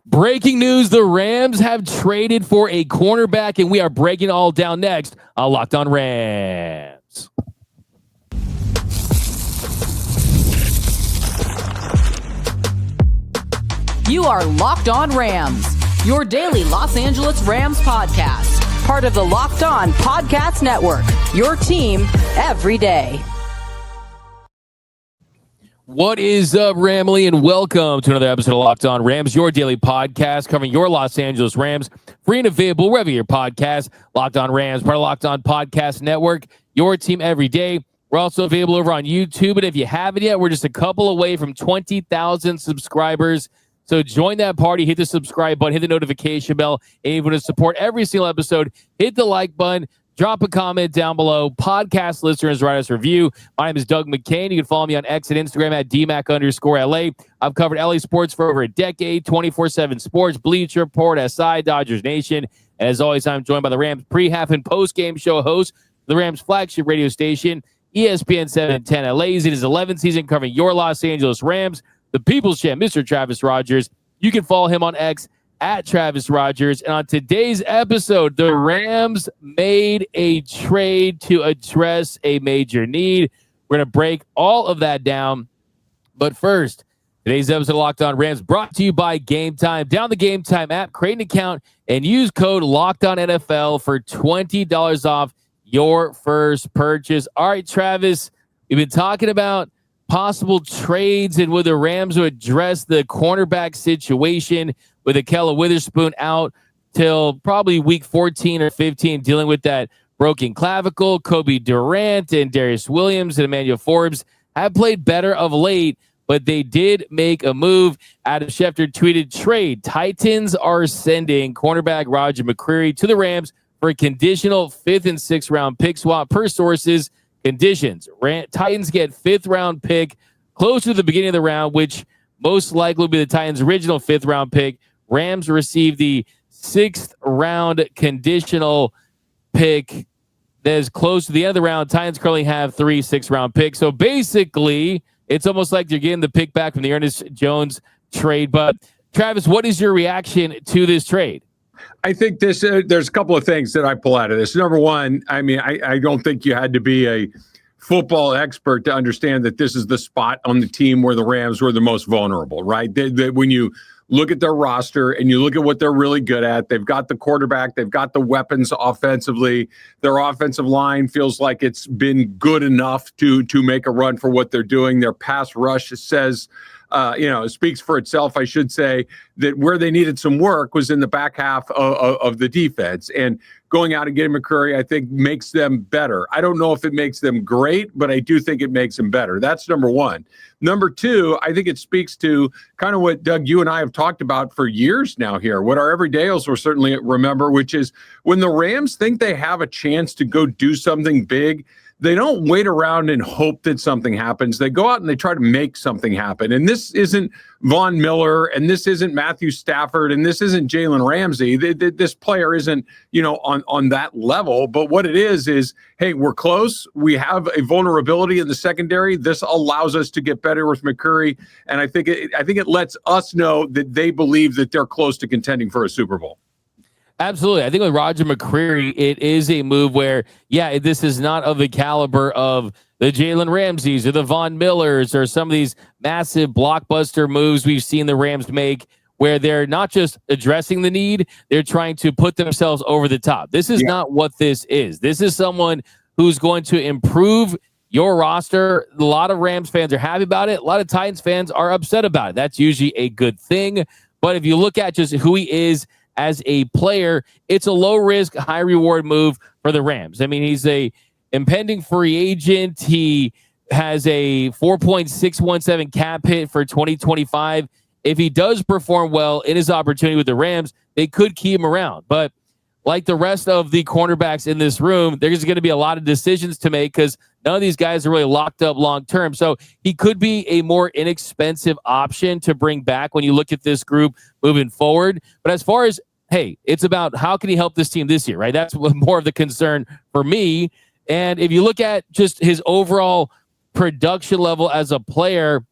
Breaking news, the Rams have traded for a cornerback, and we are breaking it all down next on Locked On Rams. You are Locked On Rams, your daily Los Angeles Rams podcast, part of the Locked On Podcast Network, your team every day. What is up, Ramley, and welcome to another episode of Locked On Rams, your daily podcast covering your Los Angeles Rams, free and available wherever your podcast. Locked On Rams, part of Locked On Podcast Network, your team every day. We're also available over on YouTube, and if you haven't yet, we're just a couple away from 20,000 subscribers. So join that party, hit the subscribe button, hit the notification bell, and if you want to support every single episode, hit the like button. Drop a comment down below. Podcast listeners, write us a review. My name is Doug McCain. You can follow me on X and Instagram at DMAC_LA. I've covered LA sports for over a decade, 24/7 sports, Bleacher Report, SI, Dodgers Nation. And as always, I'm joined by the Rams pre-half and post-game show host, the Rams flagship radio station, ESPN 710 LA's. It is 11th season covering your Los Angeles Rams, the People's Champ, Mr. Travis Rogers. You can follow him on X at Travis Rogers. And on today's episode, the Rams made a trade to address a major need. We're going to break all of that down. But first, today's episode of Locked On Rams brought to you by Gametime. Download the Gametime app, create an account, and use code LOCKEDONNFL for $20 off your first purchase. All right, Travis, we've been talking about possible trades and whether the Rams would address the cornerback situation with Akella Witherspoon out till probably week 14 or 15, dealing with that broken clavicle. Kobe Durant and Darius Williams and Emmanuel Forbes have played better of late, but they did make a move. Adam Schefter tweeted, trade. Titans are sending cornerback Roger McCreary to the Rams for a conditional 5th and 6th round pick swap per sources. Conditions. Titans get 5th round pick closer to the beginning of the round, which most likely will be the Titans' original 5th round pick. Rams receive the 6th round conditional pick that is close to the end of the round. Titans currently have 3 6th round picks. So basically, it's almost like you're getting the pick back from the Ernest Jones trade. But Travis, what is your reaction to this trade? I think there's a couple of things that I pull out of this. Number one, I mean, I don't think you had to be a football expert to understand that this is the spot on the team where the Rams were the most vulnerable, right? When you look at their roster and you look at what they're really good at, they've got the quarterback, they've got the weapons offensively. Their offensive line feels like it's been good enough to make a run for what they're doing. Their pass rush says, speaks for itself, I should say, that where they needed some work was in the back half of the defense. And going out and getting McCreary, I think, makes them better. I don't know if it makes them great, but I do think it makes them better. That's number one. Number two, I think it speaks to kind of what, Doug, you and I have talked about for years now here, what our everydayers will certainly remember, which is when the Rams think they have a chance to go do something big, they don't wait around and hope that something happens. They go out and they try to make something happen. And this isn't Von Miller, and this isn't Matthew Stafford, and this isn't Jalen Ramsey. This player isn't, on that level. But what it is, hey, we're close. We have a vulnerability in the secondary. This allows us to get better with McCreary. And I think it lets us know that they believe that they're close to contending for a Super Bowl. Absolutely. I think with Roger McCreary, it is a move where, this is not of the caliber of the Jalen Ramseys or the Von Millers or some of these massive blockbuster moves we've seen the Rams make where they're not just addressing the need, they're trying to put themselves over the top. This is not what this is. This is someone who's going to improve your roster. A lot of Rams fans are happy about it. A lot of Titans fans are upset about it. That's usually a good thing. But if you look at just who he is as a player, it's a low risk, high reward move for the Rams. I mean, he's a impending free agent. He has a $4.617 cap hit for 2025. If he does perform well in his opportunity with the Rams, they could keep him around. But like the rest of the cornerbacks in this room, there's going to be a lot of decisions to make because none of these guys are really locked up long term. So he could be a more inexpensive option to bring back when you look at this group moving forward. But as far as, hey, it's about how can he help this team this year, right? That's more of the concern for me. And if you look at just his overall production level as a player,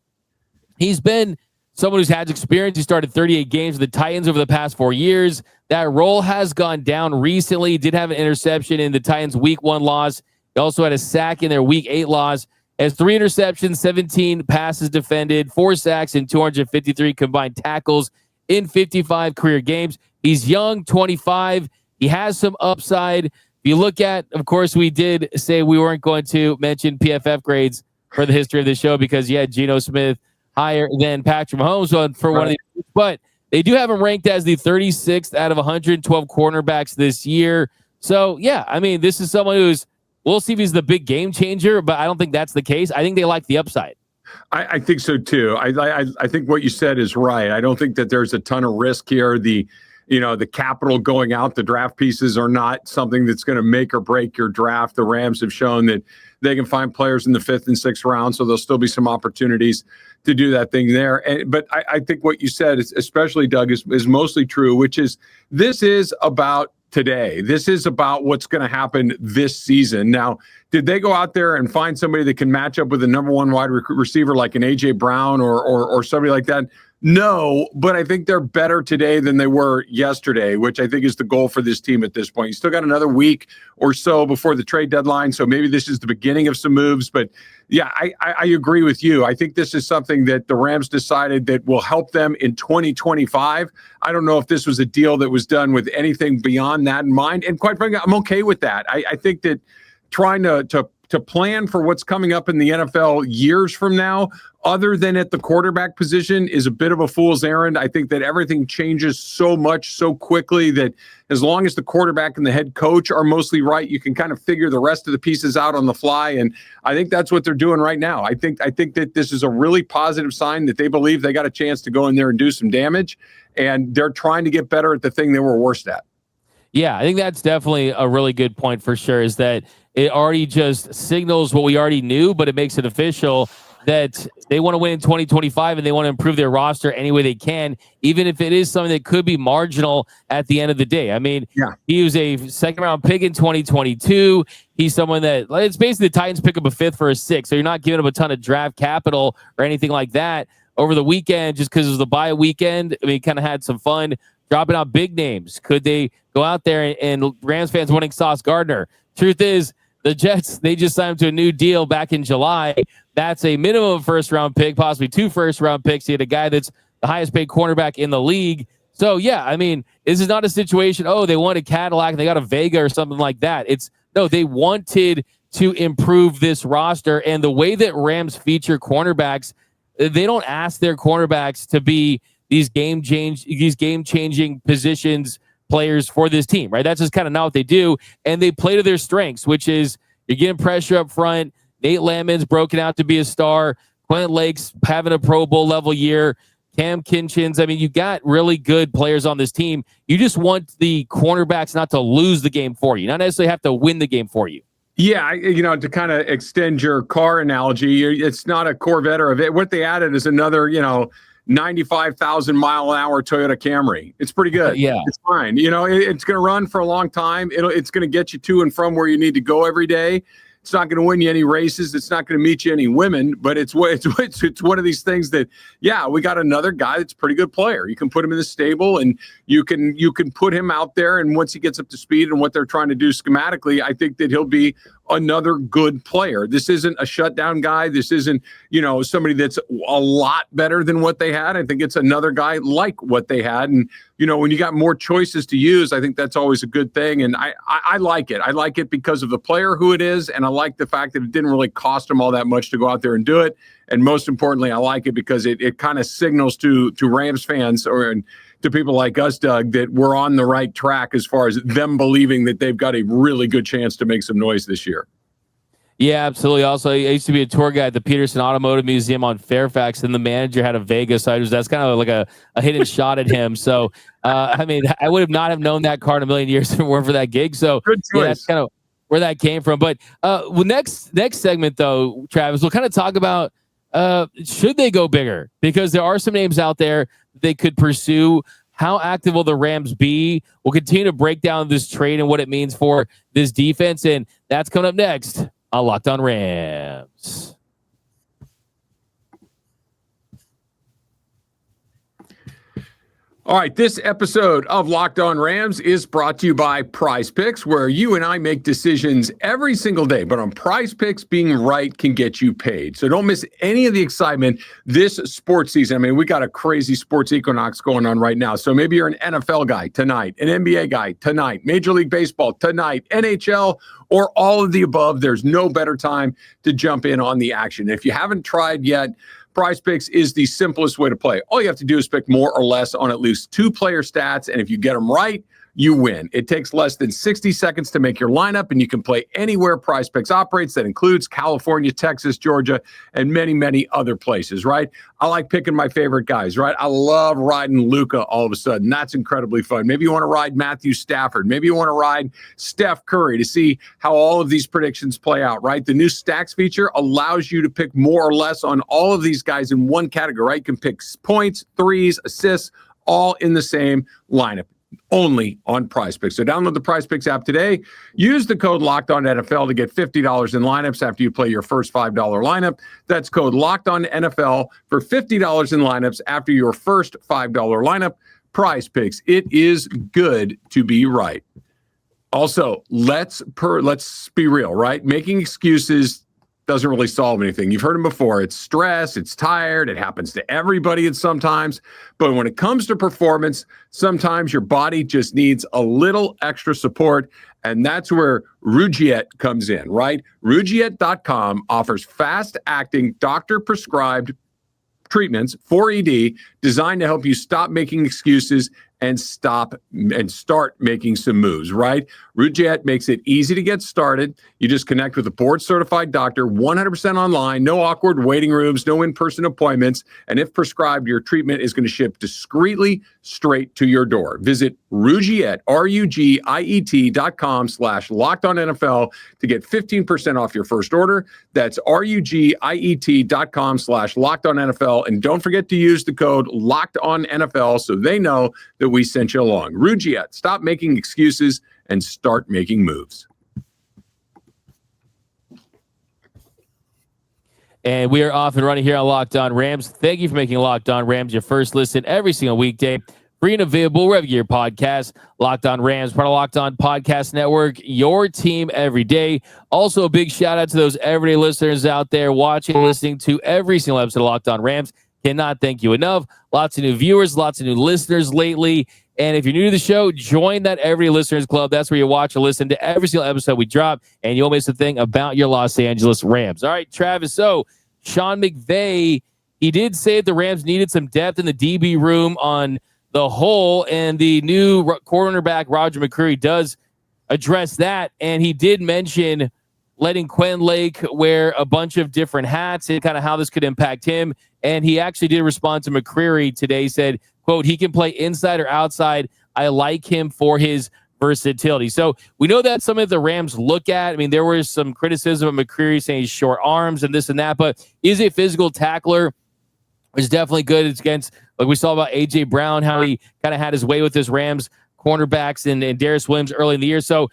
he's been someone who's had experience. He started 38 games with the Titans over the past 4 years. That role has gone down recently. Did have an interception in the Titans' Week 1 loss. He also had a sack in their Week 8 loss. Has 3 interceptions, 17 passes defended, 4 sacks, and 253 combined tackles in 55 career games. He's young, 25. He has some upside. If you look at, of course, we did say we weren't going to mention PFF grades for the history of the show because he had Geno Smith higher than Patrick Mahomes for one of these, but they do have him ranked as the 36th out of 112 cornerbacks this year. So, yeah, I mean, this is someone who's, we'll see if he's the big game changer, but I don't think that's the case. I think they like the upside. I think so too. I think what you said is right. I don't think that there's a ton of risk here. The capital going out, the draft pieces are not something that's going to make or break your draft. The Rams have shown that they can find players in the 5th and 6th round, so there'll still be some opportunities to do that thing there. But I think what you said, especially Doug, is mostly true, which is this is about today. This is about what's going to happen this season. Now, did they go out there and find somebody that can match up with a number 1 wide receiver like an A.J. Brown or somebody like that? No, but I think they're better today than they were yesterday, which I think is the goal for this team at this point. You still got another week or so before the trade deadline, so maybe this is the beginning of some moves. But, yeah, I agree with you. I think this is something that the Rams decided that will help them in 2025. I don't know if this was a deal that was done with anything beyond that in mind, and quite frankly, I'm okay with that. I think that trying to plan for what's coming up in the NFL years from now, other than at the quarterback position, is a bit of a fool's errand. I think that everything changes so much so quickly that as long as the quarterback and the head coach are mostly right, you can kind of figure the rest of the pieces out on the fly. And I think that's what they're doing right now. I think that this is a really positive sign that they believe they got a chance to go in there and do some damage, and they're trying to get better at the thing they were worst at. Yeah, I think that's definitely a really good point for sure, is that it already just signals what we already knew, but it makes it official that they want to win in 2025 and they want to improve their roster any way they can, even if it is something that could be marginal at the end of the day. I mean, He was a 2nd-round pick in 2022. He's someone that it's basically the Titans pick up a 5th for a 6th, so you're not giving up a ton of draft capital or anything like that. Over the weekend, just because it was the bye weekend, I mean, kind of had some fun dropping out big names. Could they go out there and Rams fans wanting Sauce Gardner? Truth is, the Jets, they just signed him to a new deal back in July. That's a minimum 1st-round pick, possibly 2 1st-round picks. You had a guy that's the highest paid cornerback in the league. So, yeah, I mean, this is not a situation, they wanted Cadillac, they got a Vega or something like that. They wanted to improve this roster. And the way that Rams feature cornerbacks, they don't ask their cornerbacks to be these game-changing positions players for this team, right? That's just kind of not what they do. And they play to their strengths, which is you're getting pressure up front. Nate Landman's broken out to be a star. Quentin Lake's having a Pro Bowl level year. Cam Kinchins. I mean, you got really good players on this team. You just want the cornerbacks not to lose the game for you, not necessarily have to win the game for you. Yeah, to kind of extend your car analogy, it's not a Corvette or what they added is another, 95,000 mile an hour Toyota Camry. It's pretty good. Yeah, it's fine. It's going to run for a long time. It's going to get you to and from where you need to go every day. It's not going to win you any races. It's not going to meet you any women, but it's one of these things that, we got another guy that's a pretty good player. You can put him in the stable and you can put him out there. And once he gets up to speed and what they're trying to do schematically, I think that he'll be another good player. This isn't a shutdown guy. This isn't, somebody that's a lot better than what they had. I think it's another guy like what they had. And, when you got more choices to use, I think that's always a good thing. And I like it. I like it because of the player who it is. And I like the fact that it didn't really cost them all that much to go out there and do it. And most importantly, I like it because it kind of signals to Rams fans and to people like us, Doug, that we're on the right track as far as them believing that they've got a really good chance to make some noise this year. Yeah, absolutely. Also, I used to be a tour guide at the Peterson Automotive Museum on Fairfax, and the manager had a Vegas. So that's kind of like a hidden shot at him. So, I mean, I would have not have known that car in a million years if it weren't for that gig. So, that's kind of where that came from. But next segment, though, Travis, we'll kind of talk about should they go bigger? Because there are some names out there they could pursue. How active will the Rams be? We'll continue to break down this trade and what it means for this defense, and that's coming up next on Locked On Rams. All right, this episode of Locked On Rams is brought to you by Prize Picks, where you and I make decisions every single day. But on Prize Picks, being right can get you paid. So don't miss any of the excitement this sports season. I mean, we got a crazy sports equinox going on right now. So maybe you're an NFL guy tonight, an NBA guy tonight, Major League Baseball tonight, NHL, or all of the above. There's no better time to jump in on the action. If you haven't tried yet, Prize Picks is the simplest way to play. All you have to do is pick more or less on at least 2 player stats, and if you get them right, you win. It takes less than 60 seconds to make your lineup, and you can play anywhere Prize Picks operates. That includes California, Texas, Georgia, and many, many other places, right? I like picking my favorite guys, right? I love riding Luka all of a sudden. That's incredibly fun. Maybe you want to ride Matthew Stafford. Maybe you want to ride Steph Curry to see how all of these predictions play out, right? The new Stacks feature allows you to pick more or less on all of these guys in one category, right? You can pick points, threes, assists, all in the same lineup. Only on Prize Picks. So download the Prize Picks app today. Use the code LOCKEDONNFL to get $50 in lineups after you play your first $5 lineup. That's code LOCKEDONNFL for $50 in lineups after your first $5 lineup. Prize Picks. It is good to be right. Also, let's be real, right? Making excuses doesn't really solve anything. You've heard them before. It's stress, it's tired, it happens to everybody at sometimes. But when it comes to performance, sometimes your body just needs a little extra support. And that's where Rugiet comes in, right? Rugiet.com offers fast-acting, doctor-prescribed treatments for ED designed to help you stop making excuses and start making some moves, right? Rugiet makes it easy to get started. You just connect with a board-certified doctor, 100% online, no awkward waiting rooms, no in-person appointments, and if prescribed, your treatment is going to ship discreetly straight to your door. Visit Rugiet, RUGIET.com/LockedOnNFL to get 15% off your first order. That's RUGIET.com/LockedOnNFL, and don't forget to use the code LockedOnNFL so they know that we sent you along. Rugiet, stop making excuses and start making moves. And we are off and running here on Locked On Rams. Thank you for making Locked On Rams your first listen every single weekday. Free and available wherever you get your podcast. Locked On Rams, part of Locked On Podcast Network, your team every day. Also, a big shout out to those everyday listeners out there watching and listening to every single episode of Locked On Rams. Cannot thank you enough. Lots of new viewers, lots of new listeners lately. And if you're new to the show, join that Everyday Listeners Club. That's where you watch or listen to every single episode we drop, and you'll miss a thing about your Los Angeles Rams. All right, Travis. So Sean McVay, he did say that the Rams needed some depth in the DB room on the whole, and the new cornerback Roger McCreary does address that. And he did mention letting Quentin Lake wear a bunch of different hats and kind of how this could impact him. And he actually did respond to McCreary today, said, quote, he can play inside or outside. I like him for his versatility. So we know that's something that the Rams look at. I mean, there was some criticism of McCreary saying he's short arms and this and that, but is a physical tackler, is definitely good. It's against, like we saw about A.J. Brown, how he kind of had his way with his Rams cornerbacks and Darius Williams early in the year. So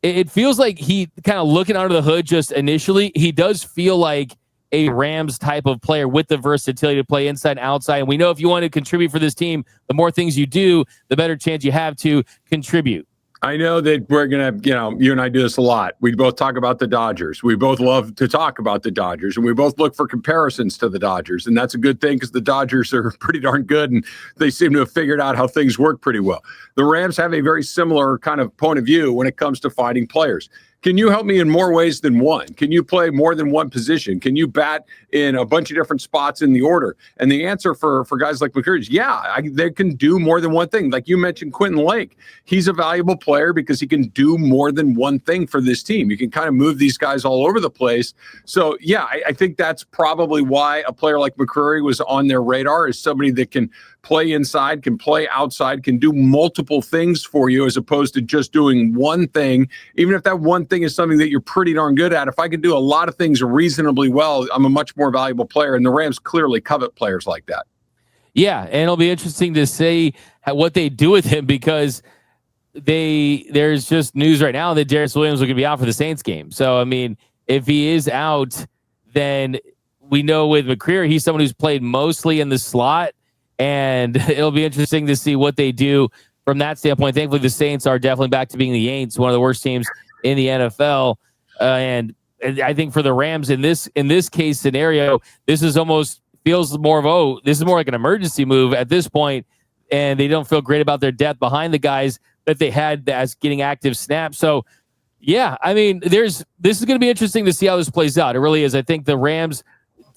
it feels like he kind of looking under the hood just initially, he does feel like a Rams type of player with the versatility to play inside and outside. And we know if you want to contribute for this team, the more things you do, the better chance you have to contribute. I know that we're going to, you and I do this a lot. We both talk about the Dodgers. We both love to talk about the Dodgers, and we both look for comparisons to the Dodgers. And that's a good thing because the Dodgers are pretty darn good, and they seem to have figured out how things work pretty well. The Rams have a very similar kind of point of view when it comes to finding players. Can you help me in more ways than one? Can you play more than one position? Can you bat in a bunch of different spots in the order? And the answer for guys like McCreary is, yeah, they can do more than one thing. Like you mentioned, Quentin Lake, he's a valuable player because he can do more than one thing for this team. You can kind of move these guys all over the place. So, yeah, I think that's probably why a player like McCreary was on their radar, is somebody that can play inside, can play outside, can do multiple things for you as opposed to just doing one thing. Even if that one thing is something that you're pretty darn good at, if I can do a lot of things reasonably well, I'm a much more valuable player. And the Rams clearly covet players like that. Yeah, and it'll be interesting to see what they do with him, because there's just news right now that Darius Williams will be out for the Saints game. So, I mean, if he is out, then we know with McCreary, he's someone who's played mostly in the slot. and it'll be interesting to see what they do from that standpoint. Thankfully, the Saints are definitely back to being the Aints, one of the worst teams in the NFL. And I think for the Rams in this case scenario, this is almost feels more of, this is more like an emergency move at this point, and they don't feel great about their depth behind the guys that they had as getting active snaps. So, yeah, I mean, this is going to be interesting to see how this plays out. It really is. I think the Rams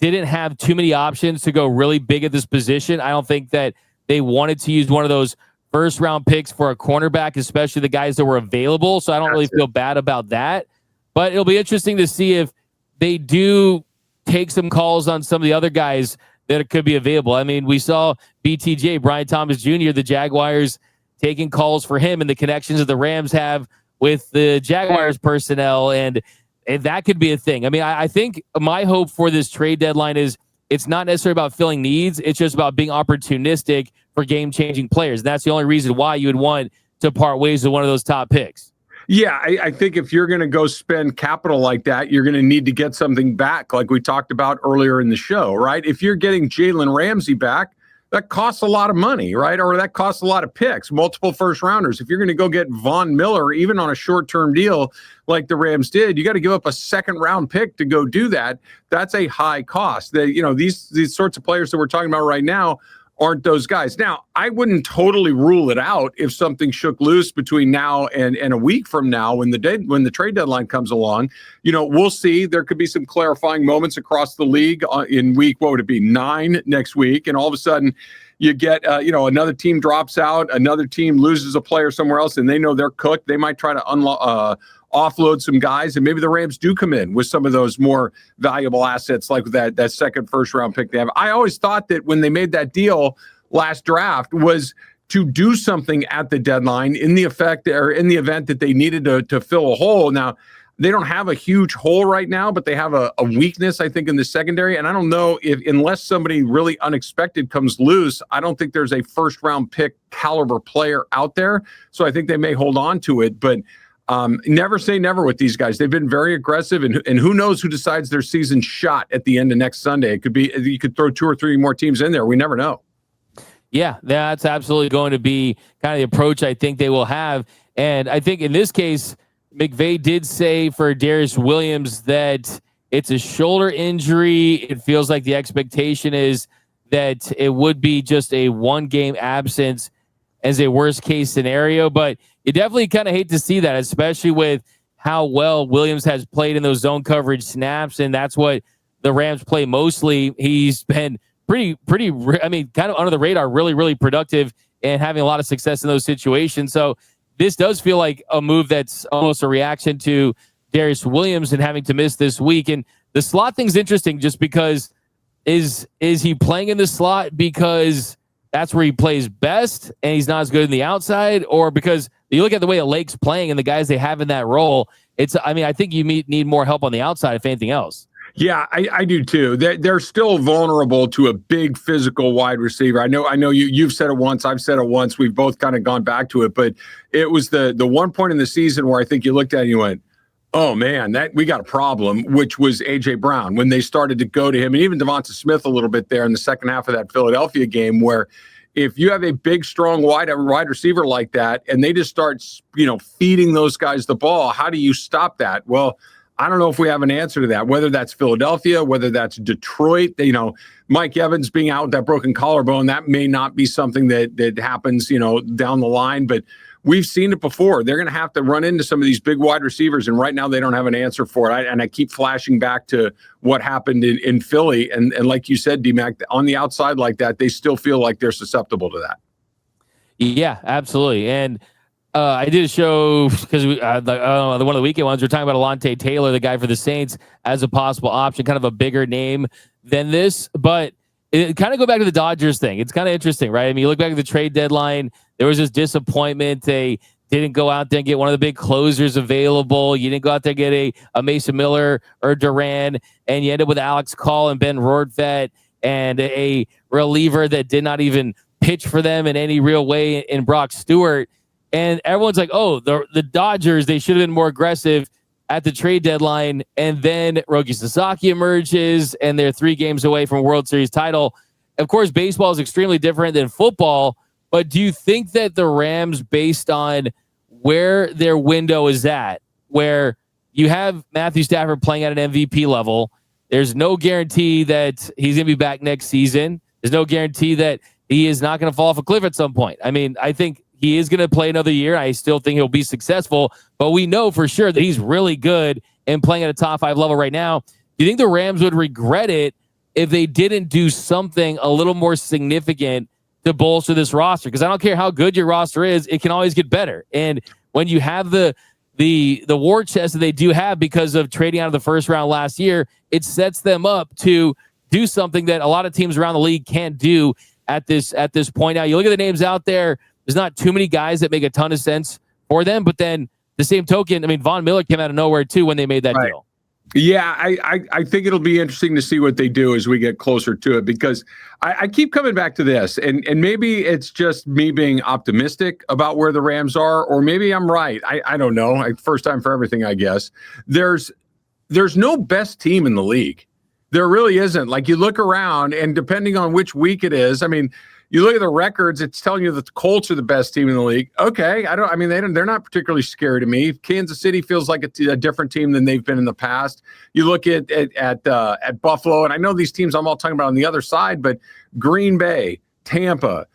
didn't have too many options to go really big at this position. I don't think that they wanted to use one of those first-round picks for a cornerback, especially the guys that were available. So I don't really feel bad about that. But it'll be interesting to see if they do take some calls on some of the other guys that could be available. I mean, we saw BTJ, Brian Thomas Jr., the Jaguars, taking calls for him and the connections that the Rams have with the Jaguars personnel, and that could be a thing. I mean, I think my hope for this trade deadline is it's not necessarily about filling needs. It's just about being opportunistic for game-changing players. And that's the only reason why you would want to part ways with one of those top picks. Yeah, I think if you're going to go spend capital like that, you're going to need to get something back, like we talked about earlier in the show, right? If you're getting Jalen Ramsey back, that costs a lot of money, right? Or that costs a lot of picks, multiple first rounders. If you're going to go get Von Miller, even on a short-term deal like the Rams did, you got to give up a second-round pick to go do that. That's a high cost. These sorts of players that we're talking about right now aren't those guys. Now, I wouldn't totally rule it out if something shook loose between now and a week from now when the trade deadline comes along. We'll see. There could be some clarifying moments across the league in week, what would it be, 9 next week, and all of a sudden you get, another team drops out, another team loses a player somewhere else, and they know they're cooked. They might try to offload some guys, and maybe the Rams do come in with some of those more valuable assets like that second first-round pick they have. I always thought that when they made that deal last draft was to do something at the deadline in the event that they needed to fill a hole. Now, they don't have a huge hole right now, but they have a weakness, I think, in the secondary. And I don't know unless somebody really unexpected comes loose, I don't think there's a first-round pick caliber player out there. So I think they may hold on to it. But never say never with these guys. They've been very aggressive, and who knows who decides their season shot at the end of next Sunday. It could be, you could throw 2 or 3 more teams in there. We never know. Yeah, that's absolutely going to be kind of the approach I think they will have. And I think in this case, McVay did say for Darius Williams that it's a shoulder injury. It feels like the expectation is that it would be just a 1-game absence as a worst case scenario, but you definitely kind of hate to see that, especially with how well Williams has played in those zone coverage snaps, and that's what the Rams play mostly. He's been pretty, kind of under the radar, really, really productive and having a lot of success in those situations. So this does feel like a move that's almost a reaction to Darius Williams and having to miss this week. And the slot thing's interesting just because is he playing in the slot because that's where he plays best and he's not as good in the outside, or because you look at the way Lake's playing and the guys they have in that role, I think you need more help on the outside, if anything else. Yeah, I do too. They're still vulnerable to a big physical wide receiver. I know you've said it once, I've said it once. We've both kind of gone back to it, but it was the one point in the season where I think you looked at it and you went, oh man, that we got a problem, which was AJ Brown when they started to go to him, and even Devonta Smith a little bit there in the second half of that Philadelphia game, where if you have a big, strong wide receiver like that, and they just start, feeding those guys the ball, how do you stop that? Well, I don't know if we have an answer to that, whether that's Philadelphia, whether that's Detroit. Mike Evans being out with that broken collarbone, that may not be something that happens, down the line, but we've seen it before. They're going to have to run into some of these big wide receivers, and right now they don't have an answer for it. I keep flashing back to what happened in Philly, and like you said, D-Mac, on the outside like that, they still feel like they're susceptible to that. Yeah, absolutely. And I did a show because one of the weekend ones, we're talking about Alontae Taylor, the guy for the Saints, as a possible option, kind of a bigger name than this, but it kind of go back to the Dodgers thing. It's kind of interesting, right? I mean, you look back at the trade deadline, there was this disappointment. They didn't go out there and get one of the big closers available. You didn't go out there and get a Mason Miller or Duran, and you ended up with Alex Call and Ben Rortvedt and a reliever that did not even pitch for them in any real way in Brock Stewart. And everyone's like, oh, the Dodgers, they should have been more aggressive at the trade deadline. And then Roki Sasaki emerges, and they're 3 games away from a World Series title. of course, baseball is extremely different than football, but do you think that the Rams, based on where their window is at, where you have Matthew Stafford playing at an MVP level, there's no guarantee that he's going to be back next season. There's no guarantee that he is not going to fall off a cliff at some point. I mean, I think he is going to play another year. I still think he'll be successful, but we know for sure that he's really good and playing at a top 5 level right now. Do you think the Rams would regret it if they didn't do something a little more significant to bolster this roster? Because I don't care how good your roster is, it can always get better. And when you have the war chest that they do have because of trading out of the first round last year, it sets them up to do something that a lot of teams around the league can't do at this point. Now, you look at the names out there, there's not too many guys that make a ton of sense for them, but then the same token, I mean, Von Miller came out of nowhere too when they made that deal. Yeah, I think it'll be interesting to see what they do as we get closer to it, because I keep coming back to this, and maybe it's just me being optimistic about where the Rams are, or maybe I'm right. I don't know. First time for everything, I guess. There's no best team in the league. There really isn't. Like, you look around, and depending on which week it is, I mean, you look at the records, it's telling you that the Colts are the best team in the league. Okay, they're not particularly scary to me. Kansas City feels like a different team than they've been in the past. You look at Buffalo, and I know these teams I'm all talking about on the other side, but Green Bay, Tampa,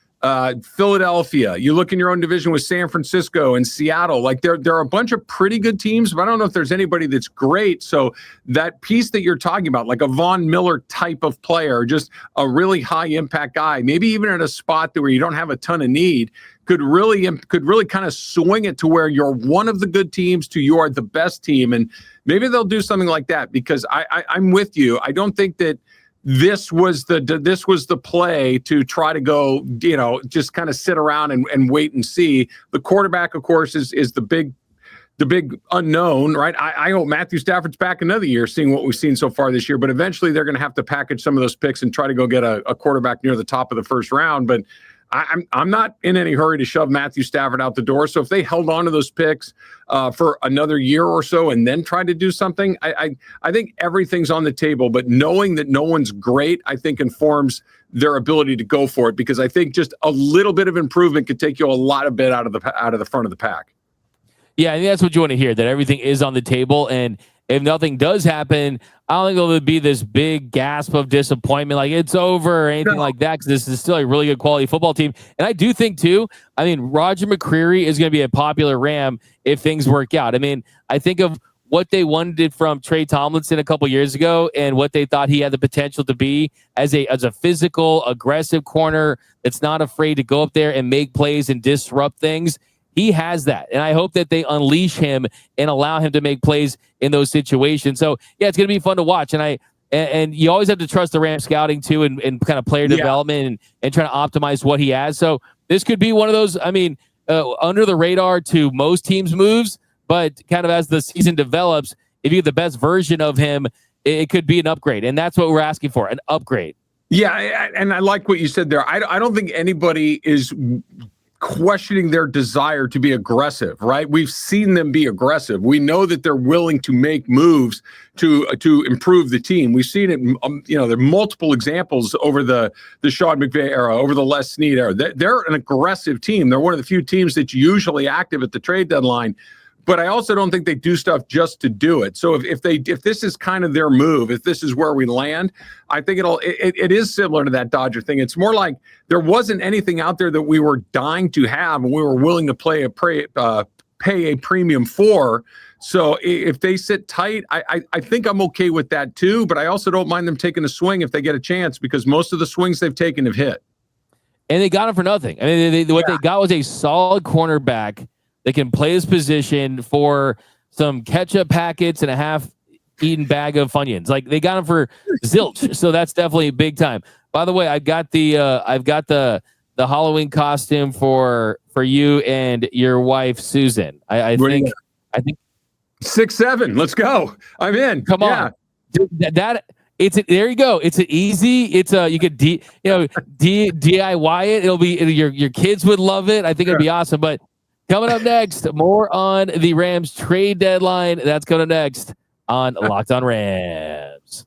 Philadelphia. You look in your own division with San Francisco and Seattle. Like, there are a bunch of pretty good teams, but I don't know if there's anybody that's great. So that piece that you're talking about, like a Von Miller type of player, just a really high impact guy, maybe even at a spot where you don't have a ton of need, could really kind of swing it to where you're one of the good teams to you are the best team. And maybe they'll do something like that, because I'm with you. I don't think that this was the play to try to go, just kind of sit around and wait and see. The quarterback, of course, is the big unknown, right? I hope Matthew Stafford's back another year, seeing what we've seen so far this year. But eventually, they're going to have to package some of those picks and try to go get a quarterback near the top of the first round. But I'm not in any hurry to shove Matthew Stafford out the door. So if they held on to those picks for another year or so and then tried to do something, I think everything's on the table. But knowing that no one's great, I think, informs their ability to go for it, because I think just a little bit of improvement could take you a lot of bit out of the front of the pack. Yeah, I think that's what you want to hear, that everything is on the table. And if nothing does happen, I don't think there'll be this big gasp of disappointment, like it's over or anything like that, because this is still a really good quality football team. And I do think, too, Roger McCreary is going to be a popular Ram if things work out. I mean, I think of what they wanted from Trey Tomlinson a couple years ago and what they thought he had the potential to be as a physical, aggressive corner that's not afraid to go up there and make plays and disrupt things. He has that, and I hope that they unleash him and allow him to make plays in those situations. So, yeah, it's going to be fun to watch, and you always have to trust the Rams scouting, too, and kind of player development and trying to optimize what he has. So this could be one of those, under the radar to most teams' moves, but kind of as the season develops, if you get the best version of him, it could be an upgrade, and that's what we're asking for, an upgrade. Yeah, and I like what you said there. I don't think anybody is questioning their desire to be aggressive, right? We've seen them be aggressive. We know that they're willing to make moves to improve the team. We've seen it, there are multiple examples over the Sean McVay era, over the Les Snead era. They're an aggressive team. They're one of the few teams that's usually active at the trade deadline. But I also don't think they do stuff just to do it. So if this is kind of their move, if this is where we land, I think it is similar to that Dodger thing. It's more like there wasn't anything out there that we were dying to have and we were willing to pay a premium for. So if they sit tight, I think I'm okay with that too. But I also don't mind them taking a swing if they get a chance, because most of the swings they've taken have hit. And they got him for nothing. I mean, what they got was a solid cornerback that can play his position for some ketchup packets and a half-eaten bag of Funyuns. Like, they got him for zilch, so that's definitely big time. By the way, I've got the Halloween costume for you and your wife Susan. I think 6'7". Let's go. I'm in. Come on. There you go. It's an easy. You could DIY it. It'll be your kids would love it. I think it'd be awesome. But coming up next, more on the Rams trade deadline. That's coming next on Locked On Rams.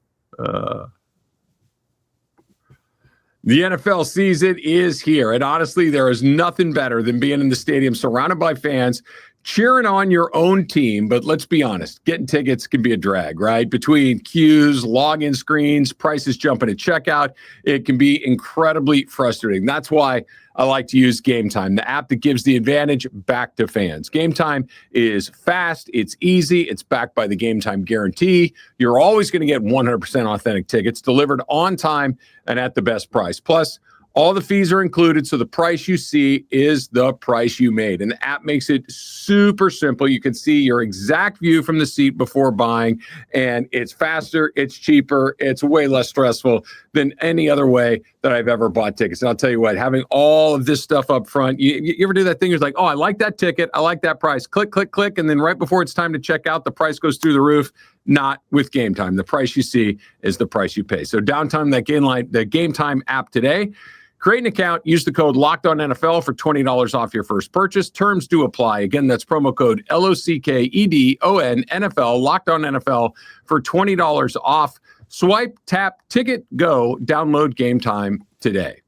The NFL season is here, and honestly, there is nothing better than being in the stadium surrounded by fans, cheering on your own team. But let's be honest, getting tickets can be a drag, right? Between queues, login screens, prices jumping at checkout, it can be incredibly frustrating. That's why I like to use Gametime, the app that gives the advantage back to fans. Gametime is fast, it's easy, it's backed by the Gametime guarantee. You're always going to get 100% authentic tickets delivered on time and at the best price. Plus, all the fees are included, so the price you see is the price you made. And the app makes it super simple. You can see your exact view from the seat before buying, and it's faster, it's cheaper, it's way less stressful than any other way that I've ever bought tickets. And I'll tell you what, having all of this stuff up front, you ever do that thing? It's like, oh, I like that ticket, I like that price. Click, click, click, and then right before it's time to check out, the price goes through the roof. Not with Gametime. The price you see is the price you pay. So downtown the Gametime app today. Create an account, use the code LOCKEDONNFL for $20 off your first purchase. Terms do apply. Again, that's promo code LOCKEDONNFL, LOCKEDONNFL for $20 off. Swipe, tap, ticket, go. Download Gametime today.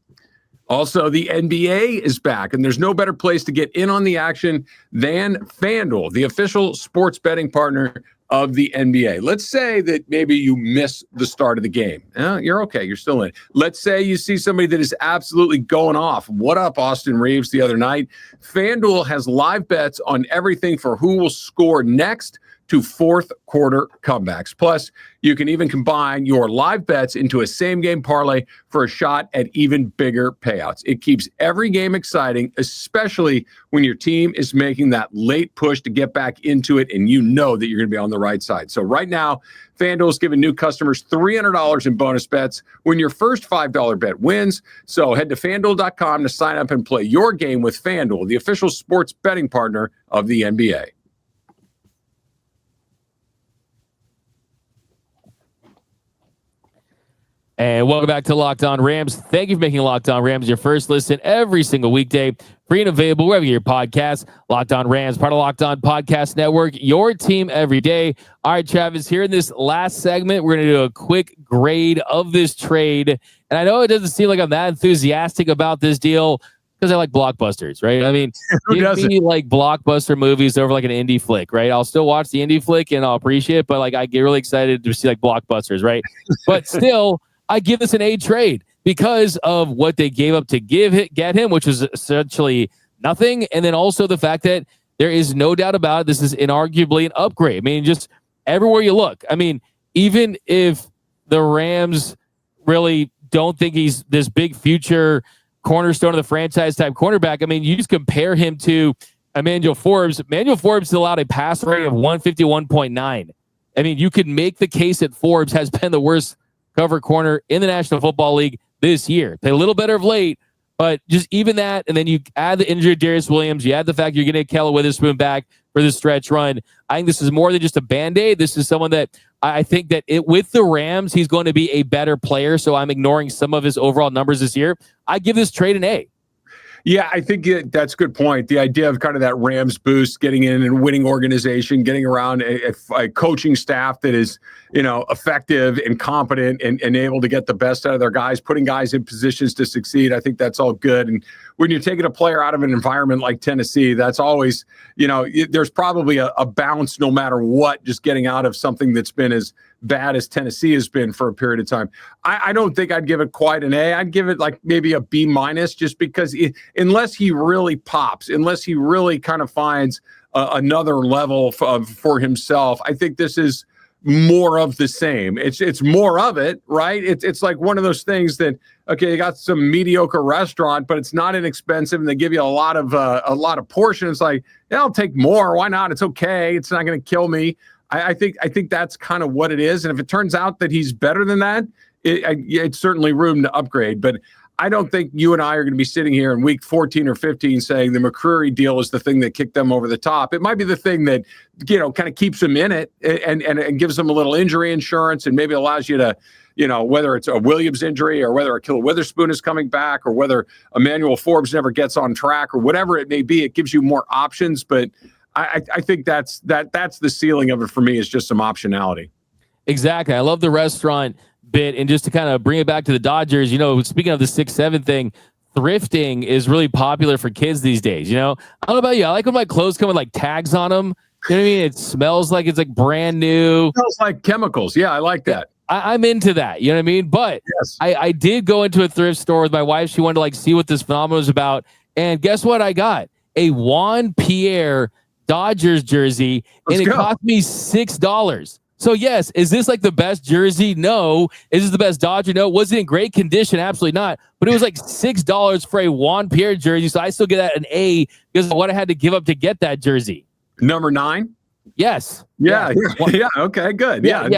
Also, the NBA is back, and there's no better place to get in on the action than FanDuel, the official sports betting partner of the NBA. Let's say that maybe you miss the start of the game. You're okay. You're still in. Let's say you see somebody that is absolutely going off. What up, Austin Reeves, the other night? FanDuel has live bets on everything for who will score next to fourth quarter comebacks. Plus, you can even combine your live bets into a same-game parlay for a shot at even bigger payouts. It keeps every game exciting, especially when your team is making that late push to get back into it, and you know that you're going to be on the right side. So right now, FanDuel is giving new customers $300 in bonus bets when your first $5 bet wins. So head to FanDuel.com to sign up and play your game with FanDuel, the official sports betting partner of the NBA. And welcome back to Locked On Rams. Thank you for making Locked On Rams your first listen every single weekday. Free and available wherever your podcast. Locked On Rams, part of Locked On Podcast Network, your team every day. All right, Travis, here in this last segment, we're going to do a quick grade of this trade. And I know it doesn't seem like I'm that enthusiastic about this deal because I like blockbusters, right? I mean, give me like blockbuster movies over like an indie flick, right? I'll still watch the indie flick and I'll appreciate it, but like I get really excited to see like blockbusters, right? But still, I give this an A trade because of what they gave up to get him, which was essentially nothing. And then also the fact that there is no doubt about it, this is inarguably an upgrade. I mean, just everywhere you look. I mean, even if the Rams really don't think he's this big future cornerstone of the franchise type cornerback, I mean, you just compare him to Emmanuel Forbes. Emmanuel Forbes allowed a pass rate of 151.9. I mean, you could make the case that Forbes has been the worst cover corner in the National Football League this year. Played a little better of late, but just even that, and then you add the injury of Darius Williams, you add the fact you're going to get Kella Witherspoon back for this stretch run. I think this is more than just a Band-Aid. This is someone that I think that with the Rams, he's going to be a better player, so I'm ignoring some of his overall numbers this year. I give this trade an A. Yeah, I think that's a good point. The idea of kind of that Rams boost, getting in and winning organization, getting around a coaching staff that is, effective and competent and able to get the best out of their guys, putting guys in positions to succeed. I think that's all good. And when you're taking a player out of an environment like Tennessee, that's always, there's probably a bounce no matter what, just getting out of something that's been as bad as Tennessee has been for a period of time. I don't think I'd give it quite an A. I'd give it like maybe a B minus, just because unless he really pops, unless he really kind of finds another level for himself, I think this is more of the same. It's more of it, right? It's like one of those things that, okay, you got some mediocre restaurant, but it's not inexpensive, and they give you a lot of portions. Like, yeah, I'll take more. Why not? It's okay. It's not going to kill me. I think that's kind of what it is. And if it turns out that he's better than that, it's certainly room to upgrade. But I don't think you and I are going to be sitting here in week 14 or 15 saying the McCreary deal is the thing that kicked them over the top. It might be the thing that, kind of keeps them in it and gives them a little injury insurance, and maybe allows you to, whether it's a Williams injury or whether Kella Witherspoon is coming back or whether Emmanuel Forbes never gets on track or whatever it may be, it gives you more options. But I think that's the ceiling of it for me, is just some optionality. Exactly. I love the restaurant bit, and just to kind of bring it back to the Dodgers, speaking of the 6'7" thing, thrifting is really popular for kids these days. I don't know about you. I like when my clothes come with like tags on them. You know what I mean? It smells like it's like brand new. It smells like chemicals. Yeah, I like that. I'm into that. You know what I mean? But yes. I did go into a thrift store with my wife. She wanted to like see what this phenomenon was about. And guess what I got? A Juan Pierre Dodgers jersey. It cost me $6. So yes, is this like the best jersey? No. Is this the best Dodger? No. Was it in great condition? Absolutely not. But it was like $6 for a Juan Pierre jersey. So I still get that an A because of what I had to give up to get that jersey. Number 9? Yes. Yeah. Okay, good. Yeah.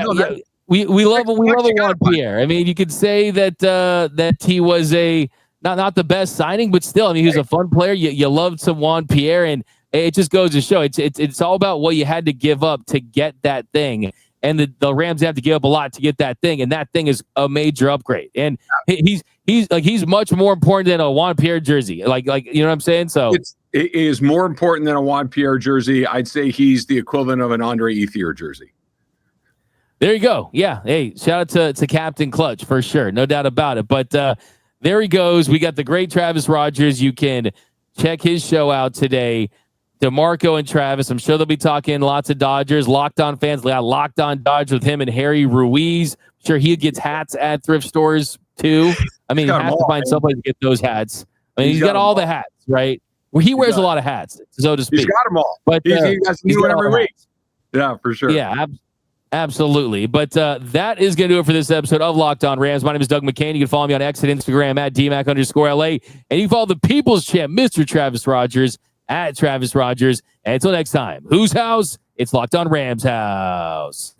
We love a Juan Pierre. I mean, you could say that that he was a not the best signing, but still, I mean, he was a fun player. You loved some Juan Pierre, and it just goes to show it's all about what you had to give up to get that thing. And the Rams have to give up a lot to get that thing, and that thing is a major upgrade. And he's much more important than a Juan Pierre jersey. Like you know what I'm saying? So it is more important than a Juan Pierre jersey. I'd say he's the equivalent of an Andre Ethier jersey. There you go. Yeah. Hey, shout out to Captain Clutch for sure. No doubt about it. But there he goes. We got the great Travis Rogers. You can check his show out today. DeMarco and Travis. I'm sure they'll be talking lots of Dodgers. Locked On fans. They got Locked On Dodgers with him and Harry Ruiz. I'm sure he gets hats at thrift stores too. I mean, he has to find somebody to get those hats. I mean, he's got all the hats, right? Well, he wears a lot of hats, so to speak. He's got them all. But he has a new one every week. Yeah, for sure. Yeah, absolutely. But that is going to do it for this episode of Locked On Rams. My name is Doug McCain. You can follow me on X and Instagram at DMAC_LA. And you can follow the People's Champ, Mr. Travis Rogers, at Travis Rogers. And until next time, whose house? It's Locked On Rams house.